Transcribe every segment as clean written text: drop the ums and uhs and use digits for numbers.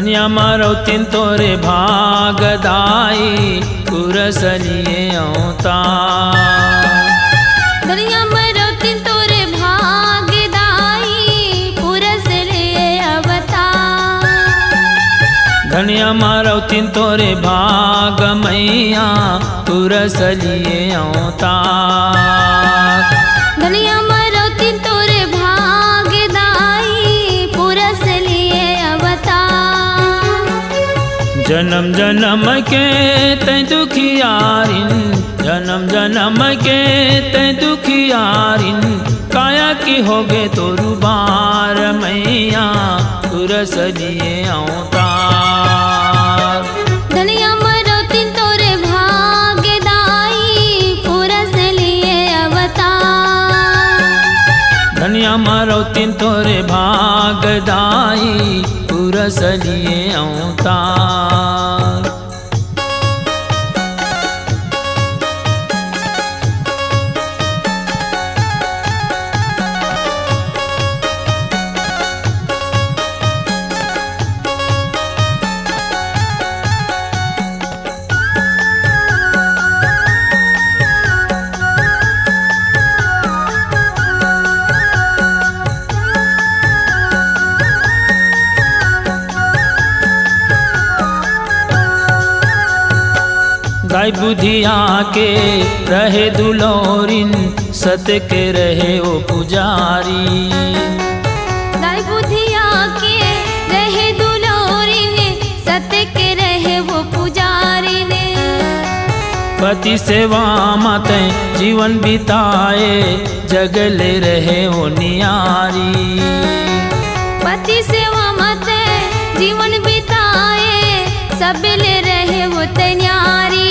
धनिया मारो तिन तोरे भागदाई पुरसलिए औता धनिया मारो तिन तोरे भागदाई पुरसलिए अवता धनिया मारो तिन तोरे भाग मैया पुरसलिए औता धनिया मारो तिन तोरे भागदाई पुरसलिए अवता जन्म जन्म के तै दुखियारिन जन्म जन्म के तै दुखियारिन काया की होगे तोरु बार मैया पुरसलिए औता धनिया मारो तिन तोरे भागदाई पुरसलिए अवता धनिया मारो तिन तोरे भागदाई पुरसलिए औता गाय बुधिया के रहे दुलौरिन सत के रहे ओ पुजारी गाय बुधिया के रहे दुलौरिन सत के रहे वो पुजारी ने पति सेवा मत जीवन बिताए जगले रहे ओ नियारी पति सेवा मत जीवन बिताए सबले रहे वो तैयारी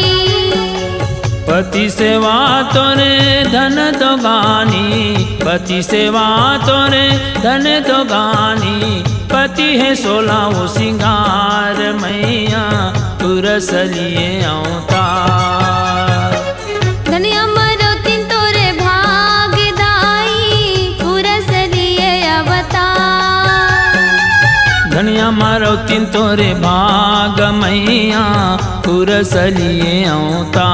पति सेवा तोरे धन तो गानी पति सेवा तोरे धन तो गानी पति है 16 वो सिंगार मैया पुरसलिए औता धनिया मारो तिन तोरे भागदाई पुरसलिए अवता धनिया मारो तिन तोरे भाग मैया पुरसलिए औता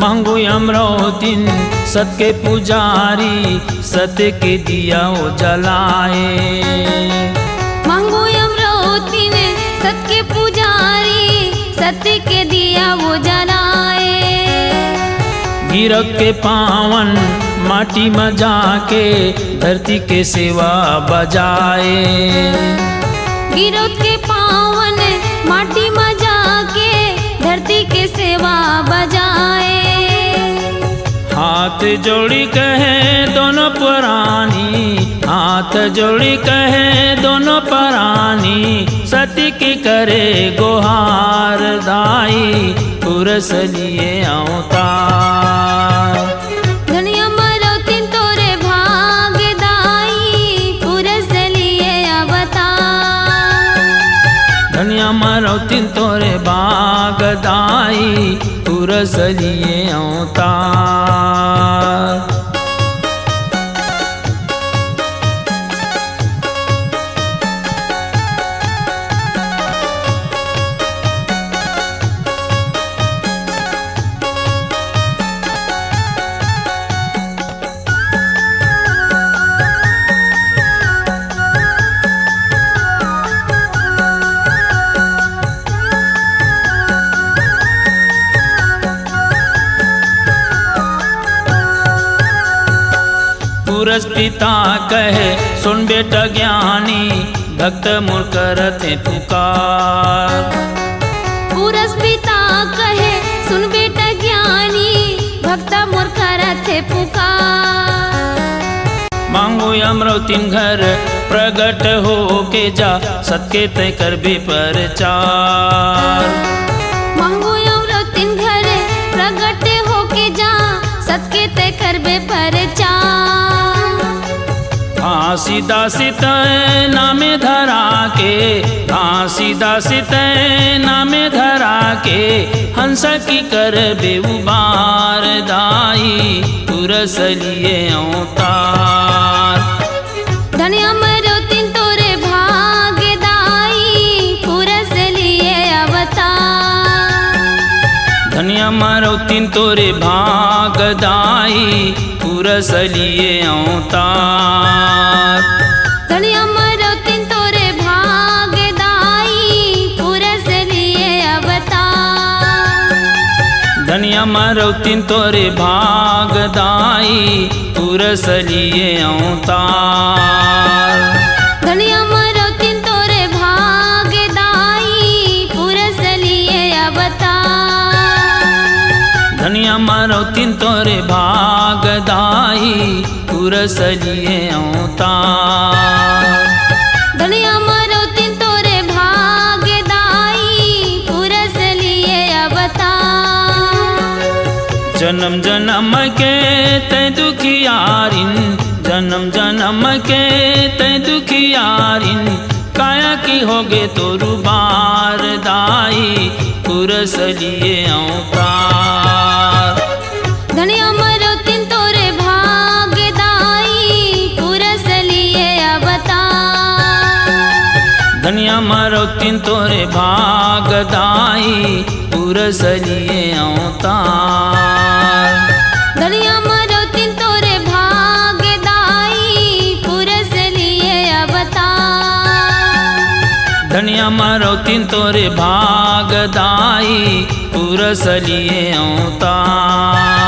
मांगू अमरोतिन सत के पुजारी सत के दिया वो जलाए मांगो अमरोतिन सत के पुजारी सत के दिया वो जलाए गिरक के पावन माटी में जाके धरती के सेवा बजाए गिरोध के पावन माटी में जाके धरती के सेवा बजाए हाथ जोड़ी कहे दोनों पुरानी हाथ जोड़ी कहे दोनों परानी सती की करे गुहार दाई पुरसलिए औता धनिया मारो तिन तोरे भागदाई पुरसलिए अवता धनिया मारो तिन तोरे बागदाई पुरसलिए औता पुरस पिता कहे सुन बेटा ज्ञानी भक्त मोर करते पुकार पुरस पिता कहे सुन बेटा ज्ञानी भक्त मोर करते पुकार मांगो अमरौतीन घर प्रगट हो के जा सत्के तय कर भी प्रचार। मांगो अमरौतीन घर प्रगट हो के जा सत्के तय कर बे प्रचार। घासी दासित नामे धरा के, घासी दासित नामे धरा के, हंस की कर बेउबार दाई तुरस लिए अवतार। धन्य अमरौतीन तोरे भाग्य दाई तुरस लिए अवतार। धन्य अमरौतीन तोरे भागदाई तुरस लिए अवतार। धन्य अमरौतीन तोरे भाग्य दाई तुरस लिए अवतार। धन्य अमरौतीन तोरे भागदाई तुरस लिए अवतार। धन्य अमरौतीन तोरे भाग्य दाई तुरस लिए अवतार। धन्य अमरौतीन तोरे भागदाई तुरस लिए अवतार। धन्य अमरौतीन तोरे भाग्य दाई तुरस लिए अवतार। जन्म जन्म के तै दुखियारिन, जन्म जन्म के तै दुखियारिन, काया की होगे तोरु बार दाई तुरस लिए अवतार। धन्य अमरौतीन तोरे भाग्य दाई तुरस लिए अवतार। धन्य अमरौतीन तोरे भागदाई तुरस लिए अवतार। धन्य अमरौतीन तोरे भाग्य दाई तुरस लिए अवतार। धन्य अमरौतीन तोरे भागदाई तुरस लिए अवतार।